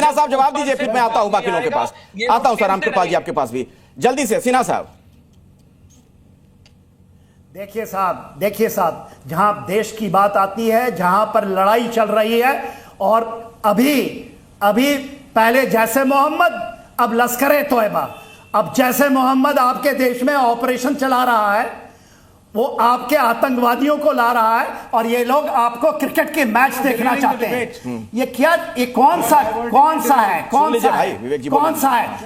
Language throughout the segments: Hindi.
सिन्हा साहब जवाब दीजिए, फिर मैं आता हूं बाकी लोगों के पास। आता हूं सर रामकृपाल जी आपके पास भी जल्दी से। सिन्हा साहब देखिए साहब, जहां देश की बात आती है, जहां पर लड़ाई चल रही है, और अभी पहले जैसे मोहम्मद, अब लश्कर तोयबा। अब जैसे मोहम्मद आपके देश में ऑपरेशन चला रहा है, वो आपके आतंकवादियों को ला रहा है, और ये लोग आपको क्रिकेट के मैच देखना चाहते हैं। ये क्या, ये कौन सा है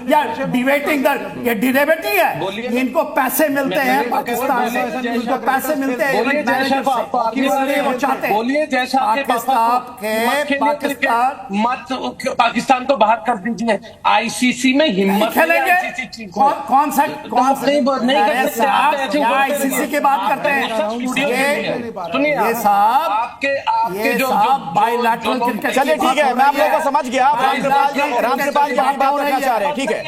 या डिबेटिंग? ये डिबेट नहीं है, इनको पैसे मिलते हैं पाकिस्तान से, इनको पैसे मिलते हैं, वो चाहते हैं पाकिस्तान को बाहर कर दीजिए, आईसीसी में हिम्मत खेलेंगे। कौन सा आईसीसी के बात करते हैं? ये साहब आपके जो बायलैटरल क्रिकेट। चलिए ठीक है, मैं आप लोगों को समझ गया। रामकृपाल जी आप बात रखना चाह रहे हैं, ठीक है।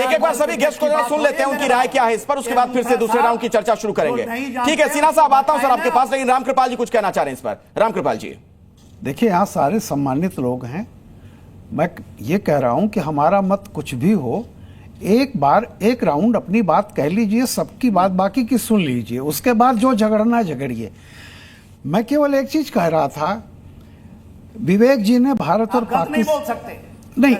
एक बार सभी गेस्ट को सुन लेते हैं, उनकी राय क्या है इस पर, उसके बाद फिर से दूसरे राउंड की चर्चा शुरू करेंगे। ठीक है सिन्हा साहब, आता हूं सर आपके पास, लेकिन रामकृपाल जी कुछ कहना चाह रहे हैं इस पर। रामकृपाल जी देखिए, यहाँ सारे सम्मानित लोग हैं। मैं ये कह रहा हूं कि हमारा मत कुछ भी हो, एक बार एक राउंड अपनी बात कह लीजिए, सबकी बात बाकी की सुन लीजिए, उसके बाद जो झगड़ना झगड़िए। मैं केवल एक चीज कह रहा था, विवेक जी ने भारत और पाकिस्तान नहीं बोल सकते नहीं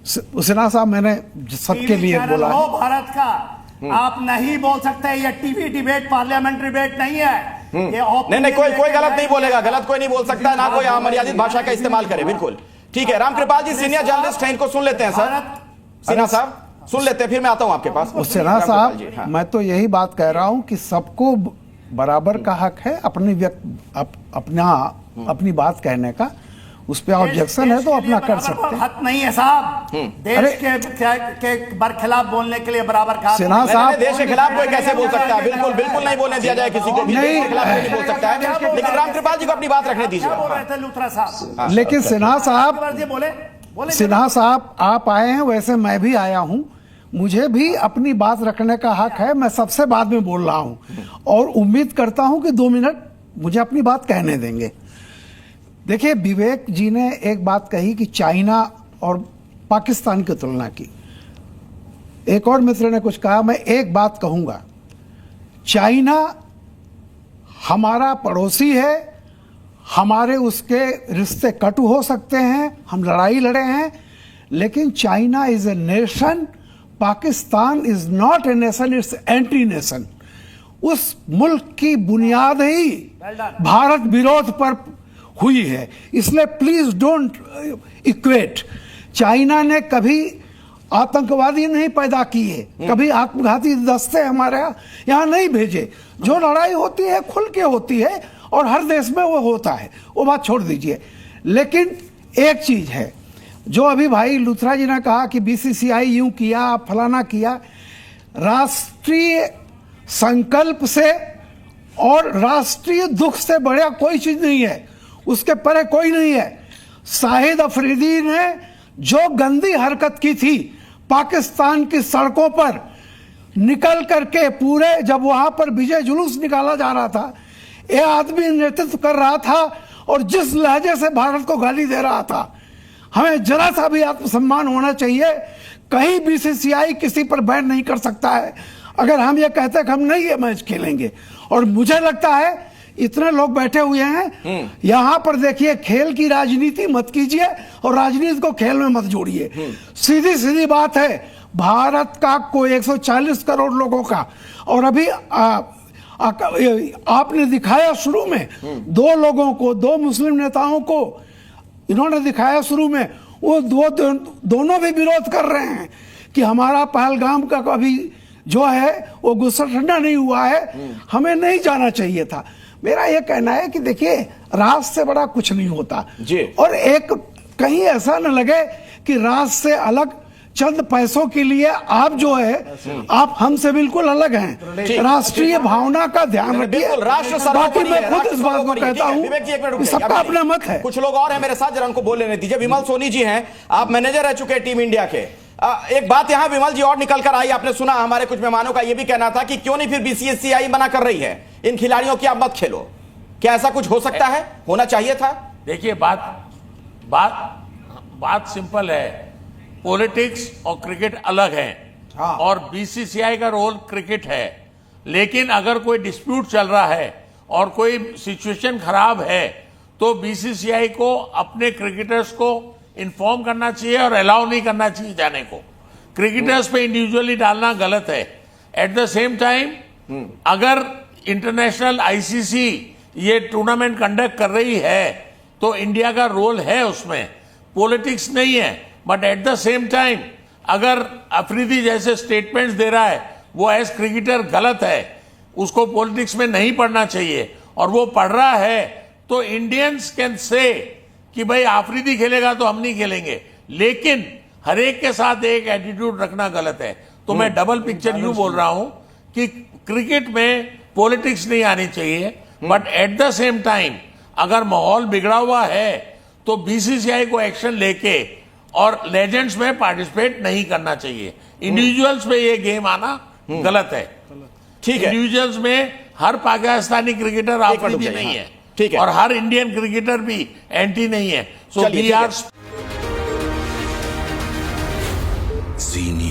सिन्हा साहब, मैंने सबके लिए बोला है भारत का, आप नहीं बोल सकते। ये टीवी डिबेट पार्लियामेंट्री डिबेट नहीं है। नहीं, कोई गलत नहीं बोलेगा, गलत कोई नहीं बोल सकता, ना कोई अमर्यादित भाषा का इस्तेमाल करे। बिल्कुल ठीक है। रामकृपाल जी सीनियर जर्नलिस्ट हैं, इनको सुन लेते हैं सर। सिन्हा साहब सुन लेते हैं, फिर मैं आता हूं आपके पास। सिन्हा साहब, मैं तो यही बात कह रहा हूं कि सबको बराबर का हक है अपनी बात कहने का। उस पे ऑब्जेक्शन है तो अपना कर सकते हैं। हक नहीं है साहब, देश के बरखिलाफ बोलने के लिए बराबर का। सिन्हा साहब, देश के खिलाफ कोई कैसे बोल सकता है? बिल्कुल नहीं बोलने दिया जाए किसी को भी, देश के खिलाफ कोई नहीं बोल सकता है। लेकिन रामकृपाल जी को अपनी बात रखने दीजिए। लूथरा साहब, लेकिन सिन्हा साहब आप आए हैं, वैसे मैं भी आया हूं, मुझे भी अपनी बात रखने का हक है। मैं सबसे बाद में बोल रहा हूं और उम्मीद करता हूं कि 2 मिनट मुझे अपनी बात कहने देंगे। देखिए, विवेक जी ने एक बात कही कि चाइना और पाकिस्तान की तुलना की। एक और मित्र ने कुछ कहा, मैं एक बात कहूंगा, चाइना हमारा पड़ोसी है, हमारे उसके रिश्ते कटु हो सकते हैं, हम लड़ाई लड़े हैं, लेकिन China is a nation, Pakistan is not a nation, it's anti nation. उस मुल्क की बुनियाद ही भारत विरोध पर हुई है, इसलिए प्लीज डोंट इक्वेट। चाइना ने कभी आतंकवादी नहीं पैदा किए, कभी आत्मघाती दस्ते हमारे यहाँ नहीं भेजे। जो लड़ाई होती है खुल के होती है और हर देश में वो होता है, वो बात छोड़ दीजिए। लेकिन एक चीज है, जो अभी भाई लूथरा जी ने कहा कि बीसीसीआई यूं किया, फलाना किया, राष्ट्रीय संकल्प से और राष्ट्रीय दुख से बड़ा कोई चीज नहीं है, उसके परे कोई नहीं है। शाहिद अफरीदी ने जो गंदी हरकत की थी पाकिस्तान की सड़कों पर निकल करके, पूरे जब वहां पर विजय जुलूस निकाला जा रहा था, यह आदमी नेतृत्व कर रहा था और जिस लहजे से भारत को गाली दे रहा था, हमें जरा सा भी आत्मसम्मान होना चाहिए। कहीं बीसीसीआई किसी पर बैन नहीं कर सकता है अगर हम ये कहते हैं कि हम नहीं ये मैच खेलेंगे। और मुझे लगता है इतने लोग बैठे हुए हैं यहां पर, देखिए, खेल की राजनीति मत कीजिए और राजनीति को खेल में मत जोड़िए। सीधी सीधी बात है, भारत का कोई 140 करोड़ लोगों का, और अभी आपने दिखाया शुरू में 2 लोगों को, 2 मुस्लिम नेताओं को इन्होंने दिखाया शुरू में, वो दोनों भी विरोध कर रहे हैं कि हमारा पहलगाम का अभी जो है वो गुस्सा ठंडा नहीं हुआ है, हमें नहीं जाना चाहिए था। मेरा ये कहना है कि देखिए, राज से बड़ा कुछ नहीं होता जी। और एक कहीं ऐसा न लगे कि राज से अलग चंद पैसों के लिए आप जो है, आप हमसे बिल्कुल अलग हैं। राष्ट्रीय भावना का ध्यान रखिए। बाकी मैं खुद इस बात को कहता हूँ, सबका अपना मत है। कुछ लोग और हैं मेरे साथ, जरा उनको बोल लेने दीजिए। विमल सोनी जी हैं, आप मैनेजर रह चुके हैं टीम इंडिया के। एक बात यहां विमल जी और निकल कर आई, आपने सुना हमारे कुछ मेहमानों का यह भी कहना था कि क्यों नहीं फिर बीसीसीआई मना कर रही है, इन खिलाड़ियों की आप मत खेलो। क्या ऐसा कुछ हो सकता है, होना चाहिए था? देखिए, बात सिंपल है, पॉलिटिक्स और क्रिकेट अलग है। हाँ। और बीसीसीआई का रोल क्रिकेट है, लेकिन अगर कोई डिस्प्यूट चल रहा है और कोई सिचुएशन खराब है तो बीसीसीआई को अपने क्रिकेटर्स को इन्फॉर्म करना चाहिए और अलाउ नहीं करना चाहिए जाने को। क्रिकेटर्स पे इंडिविजुअली डालना गलत है। एट द सेम टाइम अगर इंटरनेशनल आईसीसी ये टूर्नामेंट कंडक्ट कर रही है तो इंडिया का रोल है उसमें, पॉलिटिक्स नहीं है। But at the same time अगर अफरीदी जैसे स्टेटमेंट्स दे रहा है वो एज क्रिकेटर गलत है, उसको पॉलिटिक्स में नहीं पढ़ना चाहिए, और वो पढ़ रहा है तो इंडियंस कैन से कि भाई अफरीदी खेलेगा तो हम नहीं खेलेंगे, लेकिन हर एक के साथ एक एटीट्यूड रखना गलत है। तो मैं डबल पिक्चर यूं बोल रहा हूं कि क्रिकेट में पॉलिटिक्स नहीं आनी चाहिए, but at the same time अगर माहौल बिगड़ा हुआ है तो बीसीसीआई को एक्शन लेके और लेजेंड्स में पार्टिसिपेट नहीं करना चाहिए। इंडिविजुअल्स में ये गेम आना गलत है। ठीक है, इंडिविजुअल्स में हर पाकिस्तानी क्रिकेटर अफरीदी जाइए, नहीं हाँ। है, ठीक है। और हर इंडियन क्रिकेटर भी एंटी नहीं है। सो चलिए, वी ठीक है। Are Zee News.